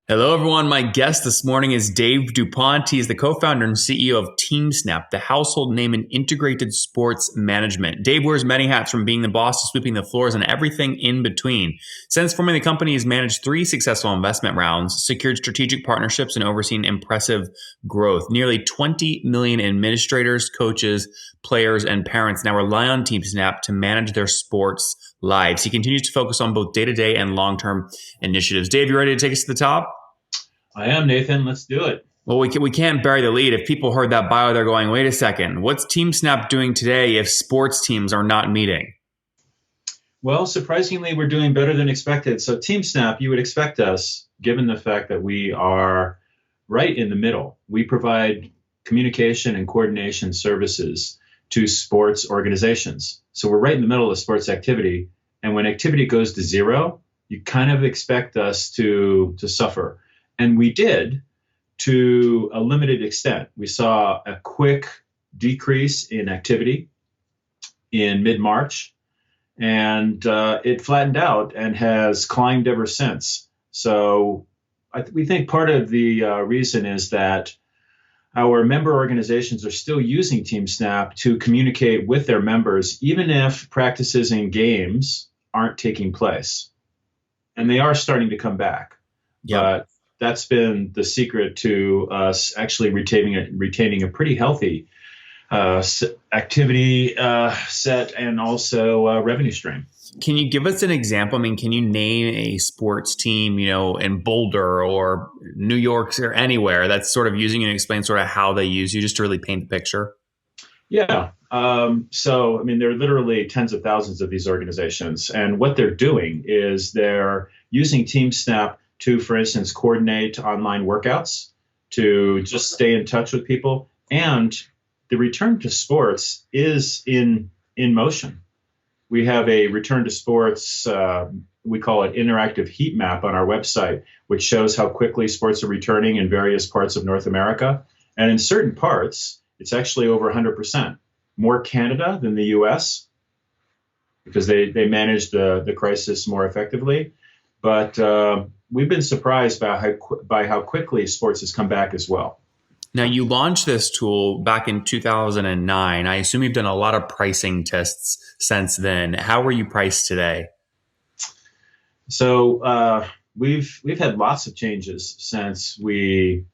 Hello, everyone. My guest this morning is Dave DuPont. He's the co-founder and CEO of Teamsnap, the household name in integrated sports management. Dave wears many hats, from being the boss to sweeping the floors and everything in between. Since forming the company, he's managed 3 successful investment rounds, secured strategic partnerships, and overseen impressive growth. Nearly 20 million administrators, coaches, players, and parents now rely on Teamsnap to manage their sports lives. He continues to focus on both day-to-day and long-term initiatives. Dave, you ready to take us to the top? I am, Nathan. Let's do it. Well, we can't bury the lead. If people heard that bio, they're going, wait a second, what's TeamSnap doing today if sports teams are not meeting? Well, surprisingly, we're doing better than expected. So Teamsnap, you would expect us, given the fact that we are right in the middle. We provide communication and coordination services to sports organizations. So we're right in the middle of sports activity. And when activity goes to zero, you kind of expect us to suffer. And we did, to a limited extent. We saw a quick decrease in activity in mid-March, and it flattened out and has climbed ever since. So we think part of the reason is that our member organizations are still using TeamSnap to communicate with their members, even if practices and games aren't taking place. And they are starting to come back. Yeah. But that's been the secret to us actually retaining a pretty healthy activity set and also revenue stream. Can you give us an example? I mean, can you name a sports team, in Boulder or New York or anywhere that's sort of using you and explain sort of how they use you, just to really paint the picture? Yeah. So, there are literally tens of thousands of these organizations. And what they're doing is they're using TeamSnap to, for instance, coordinate online workouts, to just stay in touch with people. And the return to sports is in motion. We have a return to sports, we call it interactive heat map on our website, which shows how quickly sports are returning in various parts of North America. And in certain parts, it's actually over 100%. More Canada than the US, because they manage the crisis more effectively. But we've been surprised by how quickly sports has come back as well. Now, you launched this tool back in 2009. I assume you've done a lot of pricing tests since then. How are you priced today? So we've had lots of changes since we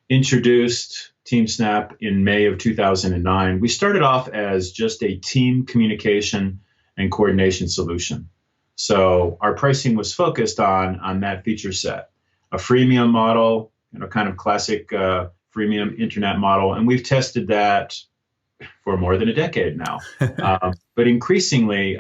introduced TeamSnap in May of 2009. We started off as just a team communication and coordination solution. So our pricing was focused on that feature set, a freemium model, kind of classic freemium internet model. And we've tested that for more than a decade now. But increasingly,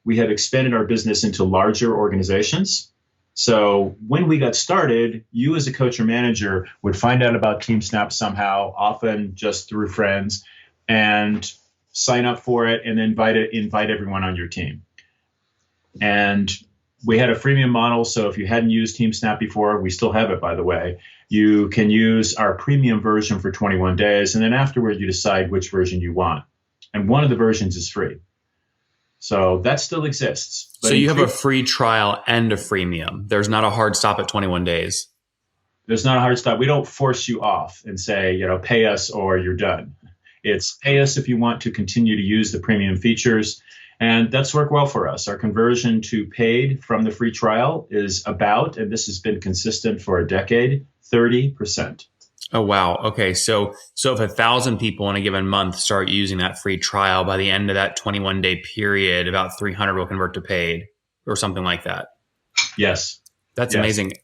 we have expanded our business into larger organizations. So when we got started, you as a coach or manager would find out about TeamSnap somehow, often just through friends, and sign up for it and invite everyone on your team. And we had a freemium model, so if you hadn't used TeamSnap before, we still have it, by the way, you can use our premium version for 21 days, and then afterward you decide which version you want. And one of the versions is free. So that still exists. So you have a free trial and a freemium. There's not a hard stop at 21 days. There's not a hard stop. We don't force you off and say, pay us or you're done. It's pay us if you want to continue to use the premium features. And that's worked well for us. Our conversion to paid from the free trial is about, and this has been consistent for a decade, 30%. Oh, wow. Okay. So if 1,000 people in a given month start using that free trial, by the end of that 21-day period, about 300 will convert to paid or something like that. Yes. That's amazing.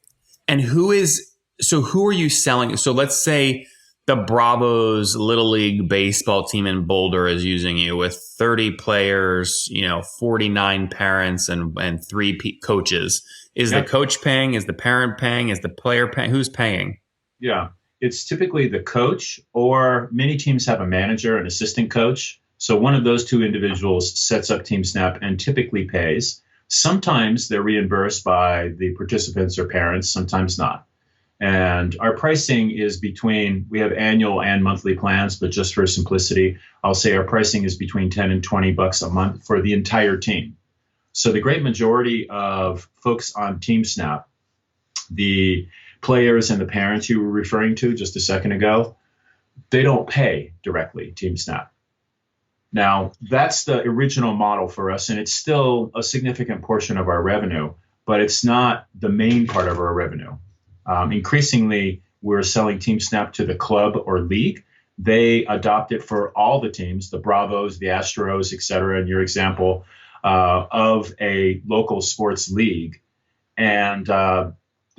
And who are you selling? So let's say the Bravos Little League baseball team in Boulder is using you with 30 players, 49 parents and 3 coaches. Is the coach paying? Is the parent paying? Is the player paying? Who's paying? Yeah. It's typically the coach, or many teams have a manager, an assistant coach. So one of those two individuals sets up TeamSnap and typically pays. Sometimes they're reimbursed by the participants or parents, sometimes not. And our pricing is we have annual and monthly plans, but just for simplicity, I'll say our pricing is between 10 and 20 bucks a month for the entire team. So the great majority of folks on TeamSnap, the players and the parents you were referring to just a second ago, they don't pay directly Teamsnap. Now, that's the original model for us, and it's still a significant portion of our revenue, but it's not the main part of our revenue. Increasingly, we're selling Teamsnap to the club or league. They adopt it for all the teams, the Bravos, the Astros, et cetera, in your example, of a local sports league. And the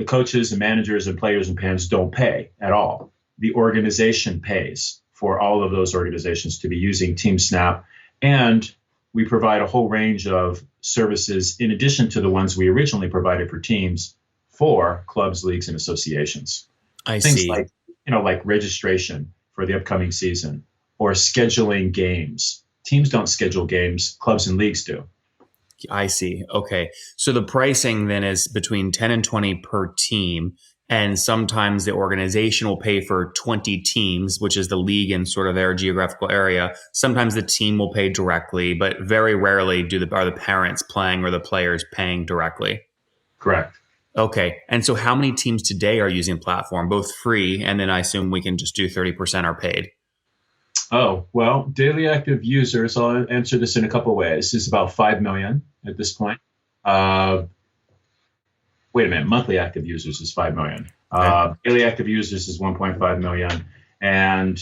coaches and managers and players and fans don't pay at all. The organization pays for all of those organizations to be using Teamsnap. And we provide a whole range of services in addition to the ones we originally provided for teams for clubs, leagues, and associations. I Things see. like registration for the upcoming season or scheduling games. Teams don't schedule games, clubs and leagues do. I see. Okay. So the pricing then is between 10 and 20 per team. And sometimes the organization will pay for 20 teams, which is the league in sort of their geographical area. Sometimes the team will pay directly, but very rarely are the parents playing or the players paying directly. Correct. Okay. And so how many teams today are using the platform, both free, and then I assume we can just do 30% are paid? Oh, well, daily active users, I'll answer this in a couple of ways, is about 5 million at this point. Wait a minute, monthly active users is 5 million. Okay. Daily active users is 1.5 million. And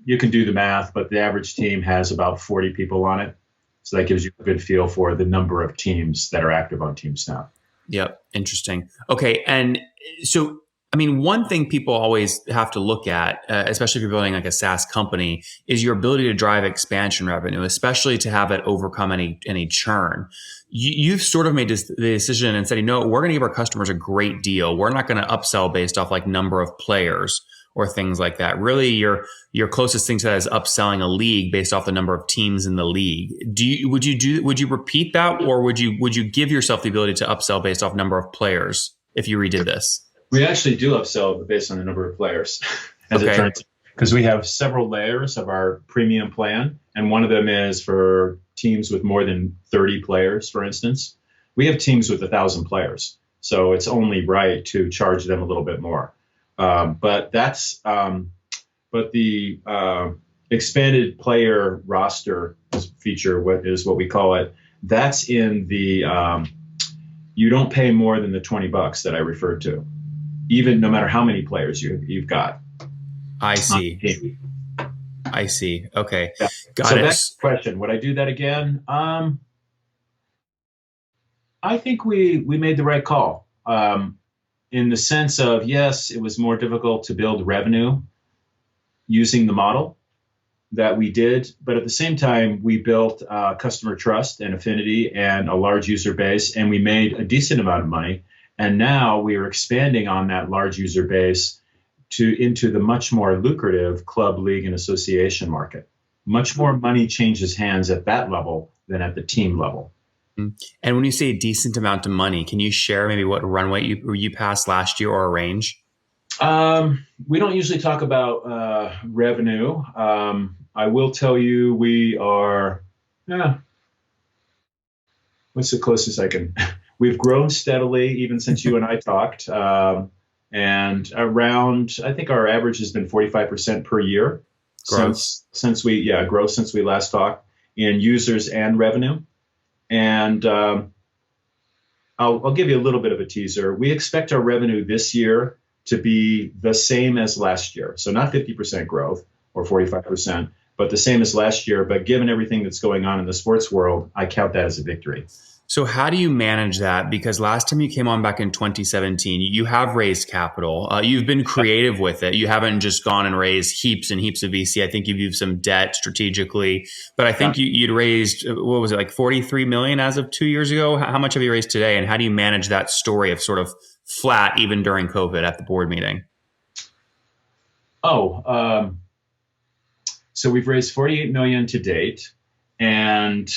you can do the math, but the average team has about 40 people on it. So that gives you a good feel for the number of teams that are active on Teamsnap. Yep. Interesting. Okay. And so, I mean, one thing people always have to look at, especially if you're building like a SaaS company, is your ability to drive expansion revenue, especially to have it overcome any churn. You've sort of made the decision and said, we're going to give our customers a great deal. We're not going to upsell based off like number of players or things like that. Really, your closest thing to that is upselling a league based off the number of teams in the league. Would you repeat that, or would you give yourself the ability to upsell based off number of players if you redid this? We actually do upsell based on the number of players, as it turns out, because we have several layers of our premium plan, and one of them is for teams with more than 30 players, for instance. We have teams with 1,000 players, so it's only right to charge them a little bit more. But the expanded player roster feature, what we call it, that's in the you don't pay more than the $20 that I referred to, even no matter how many players you've got. I see. I see. Okay. Yeah. Got so it. That's the question. Would I do that again? I think we made the right call. In the sense of, yes, it was more difficult to build revenue using the model that we did, but at the same time, we built customer trust and affinity and a large user base, and we made a decent amount of money. And now we are expanding on that large user base into the much more lucrative club, league, and association market. Much more money changes hands at that level than at the team level. And when you say a decent amount of money, can you share maybe what runway you passed last year or a range? We don't usually talk about revenue. I will tell you we are, what's the closest I can? We've grown steadily even since you and I talked. And around, I think our average has been 45% per year since we last talked in users and revenue. And I'll give you a little bit of a teaser. We expect our revenue this year to be the same as last year. So not 50% growth or 45%, but the same as last year. But given everything that's going on in the sports world, I count that as a victory. So how do you manage that? Because last time you came on back in 2017, you have raised capital. You've been creative with it. You haven't just gone and raised heaps and heaps of VC. I think you've used some debt strategically, but I think you'd raised, what was it, like 43 million as of 2 years ago? How much have you raised today? And how do you manage that story of sort of flat even during COVID at the board meeting? So we've raised 48 million to date, and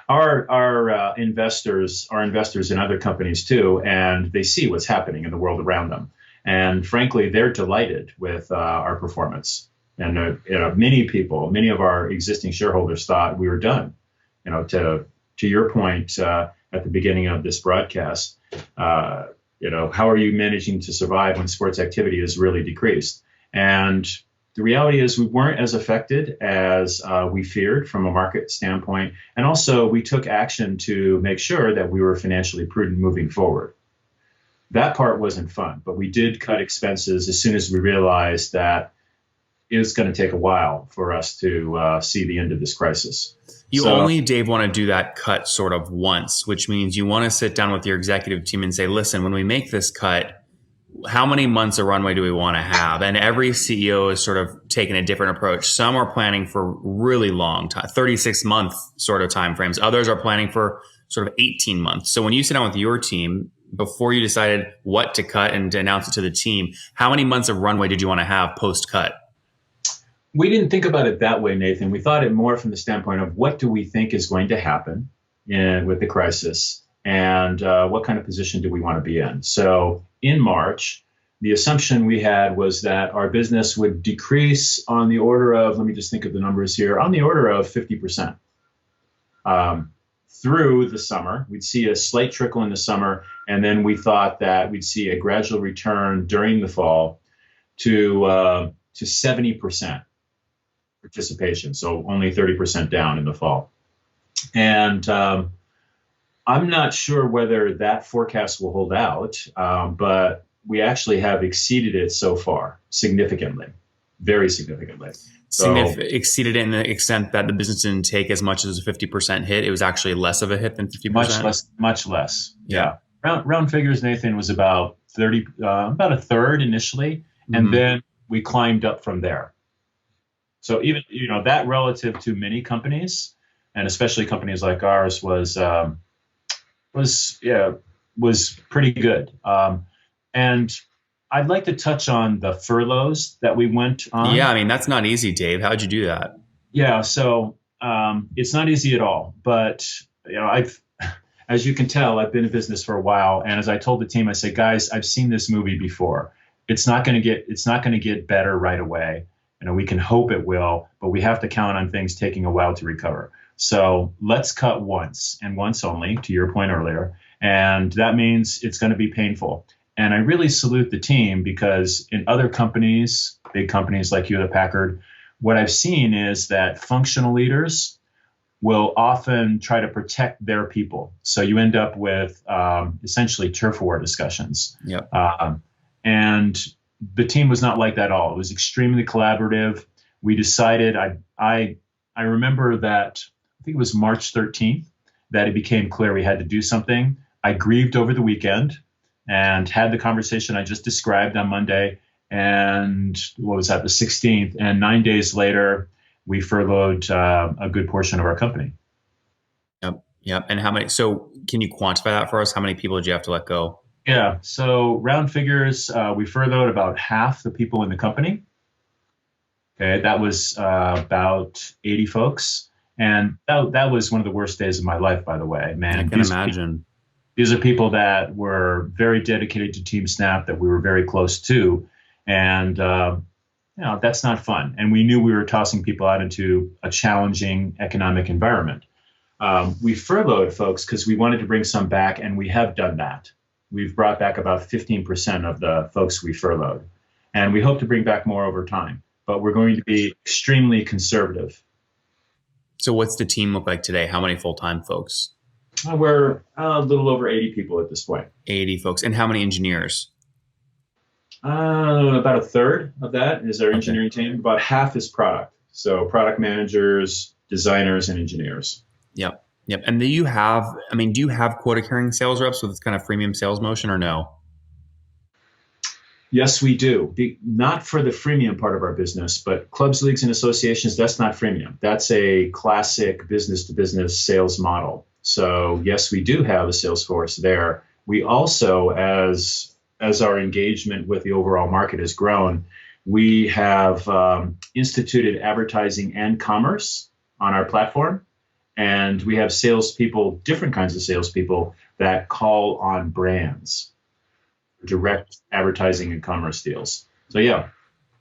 our investors are investors in other companies too, and they see what's happening in the world around them. And frankly, they're delighted with our performance. And many of our existing shareholders thought we were done. To your point at the beginning of this broadcast, how are you managing to survive when sports activity is really decreased? And the reality is we weren't as affected as we feared from a market standpoint. And also we took action to make sure that we were financially prudent moving forward. That part wasn't fun, but we did cut expenses as soon as we realized that it was going to take a while for us to see the end of this crisis. You only, Dave, want to do that cut sort of once, which means you want to sit down with your executive team and say, listen, when we make this cut, how many months of runway do we want to have? And every CEO is sort of taking a different approach. Some are planning for really long time, 36-month sort of timeframes. Others are planning for sort of 18 months. So when you sit down with your team, before you decided what to cut and to announce it to the team, how many months of runway did you want to have post-cut? We didn't think about it that way, Nathan. We thought it more from the standpoint of what do we think is going to happen with the crisis, and what kind of position do we want to be in. So in March, the assumption we had was that our business would decrease on the order of, let me just think of the numbers here, on the order of 50%. Through the summer, we'd see a slight trickle in the summer, and then we thought that we'd see a gradual return during the fall to 70% participation, so only 30% down in the fall. And I'm not sure whether that forecast will hold out, but we actually have exceeded it so far significantly, very significantly. Exceeded it in the extent that the business didn't take as much as a 50% hit. It was actually less of a hit than 50%. Much less. Yeah. Round figures, Nathan, was about 30, about a third initially, and then we climbed up from there. So even that relative to many companies, and especially companies like ours, was pretty good. And I'd like to touch on the furloughs that we went on. Yeah, I mean, that's not easy, Dave. How'd you do that? Yeah, so it's not easy at all. But as you can tell, I've been in business for a while, and as I told the team, I said, guys, I've seen this movie before. It's not going to get better right away. We can hope it will, but we have to count on things taking a while to recover. So let's cut once and once only, to your point earlier, and that means it's going to be painful. And I really salute the team, because in other companies, big companies like Hewlett-Packard, what I've seen is that functional leaders will often try to protect their people. So you end up with essentially turf war discussions. Yep. And the team was not like that at all. It was extremely collaborative. We decided, I remember that, I think it was March 13th, that it became clear we had to do something. I grieved over the weekend and had the conversation I just described on Monday. And what was that, the 16th? And 9 days later, we furloughed a good portion of our company. Yep. And how many? So can you quantify that for us? How many people did you have to let go? Yeah. So round figures, we furloughed about half the people in the company. Okay. That was about 80 folks. And that was one of the worst days of my life, by the way, man. I can imagine. These are people that were very dedicated to TeamSnap, that we were very close to. And, that's not fun. And we knew we were tossing people out into a challenging economic environment. We furloughed folks because we wanted to bring some back, and we have done that. We've brought back about 15% of the folks we furloughed. And we hope to bring back more over time. But we're going to be extremely conservative. So what's the team look like today? How many full-time folks? We're a little over 80 people at this point. 80 folks. And how many engineers? About a third of that is our engineering team. About half is product. So product managers, designers, and engineers. Yep. And do you have quota carrying sales reps with this kind of freemium sales motion, or no? Yes, we do. Not for the freemium part of our business, but clubs, leagues, and associations, that's not freemium. That's a classic business-to-business sales model. So yes, we do have a sales force there. We also, as our engagement with the overall market has grown, we have instituted advertising and commerce on our platform. And we have salespeople, different kinds of salespeople, that call on brands, direct advertising and commerce deals. So yeah.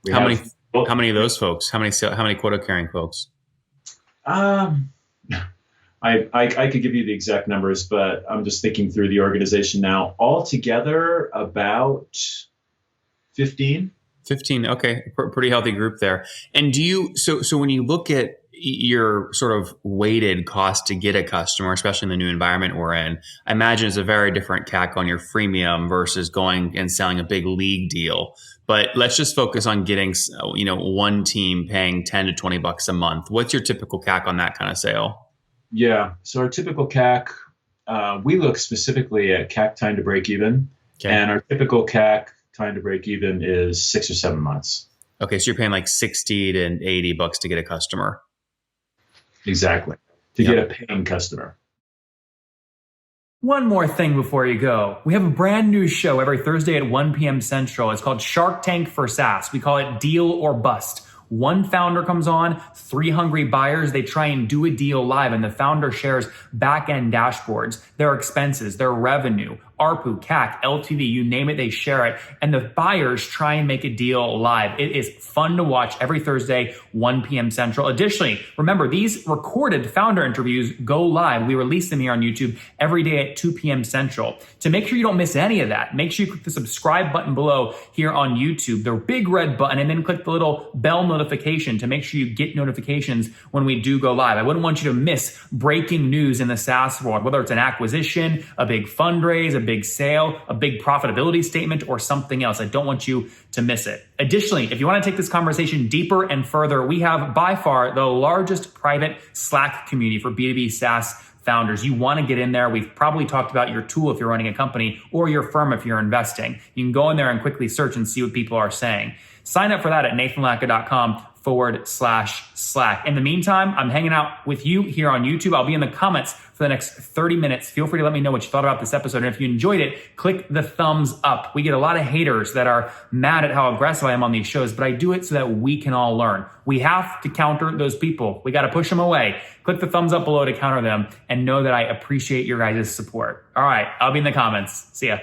How many of those folks? How many quota carrying folks? I I could give you the exact numbers, but I'm just thinking through the organization now. Altogether, about 15. 15. Okay. Pretty healthy group there. And so when you look at your sort of weighted cost to get a customer, especially in the new environment we're in, I imagine it's a very different CAC on your freemium versus going and selling a big league deal. But let's just focus on getting, one team paying 10 to 20 bucks a month. What's your typical CAC on that kind of sale? Yeah. So our typical CAC, we look specifically at CAC time to break even. Okay. And our typical CAC time to break even is 6 or 7 months. Okay. So you're paying like 60 to 80 bucks to get a customer. Exactly. To get a paying customer. One more thing before you go. We have a brand new show every Thursday at 1 p.m. Central. It's called Shark Tank for SaaS. We call it Deal or Bust. One founder comes on, 3 hungry buyers, they try and do a deal live, and the founder shares back-end dashboards, their expenses, their revenue, ARPU, CAC, LTV, you name it, they share it. And the buyers try and make a deal live. It is fun to watch every Thursday, 1 p.m. Central. Additionally, remember, these recorded founder interviews go live. We release them here on YouTube every day at 2 p.m. Central. To make sure you don't miss any of that, make sure you click the subscribe button below here on YouTube, the big red button, and then click the little bell notification to make sure you get notifications when we do go live. I wouldn't want you to miss breaking news in the SaaS world, whether it's an acquisition, a big fundraise, a big sale, a big profitability statement, or something else. I don't want you to miss it. Additionally, if you want to take this conversation deeper and further, we have by far the largest private Slack community for B2B SaaS founders. You want to get in there. We've probably talked about your tool if you're running a company or your firm if you're investing. You can go in there and quickly search and see what people are saying. Sign up for that at nathanlatka.com/Slack. In the meantime, I'm hanging out with you here on YouTube. I'll be in the comments for the next 30 minutes. Feel free to let me know what you thought about this episode. And if you enjoyed it, click the thumbs up. We get a lot of haters that are mad at how aggressive I am on these shows, but I do it so that we can all learn. We have to counter those people. We got to push them away. Click the thumbs up below to counter them and know that I appreciate your guys' support. All right, I'll be in the comments. See ya.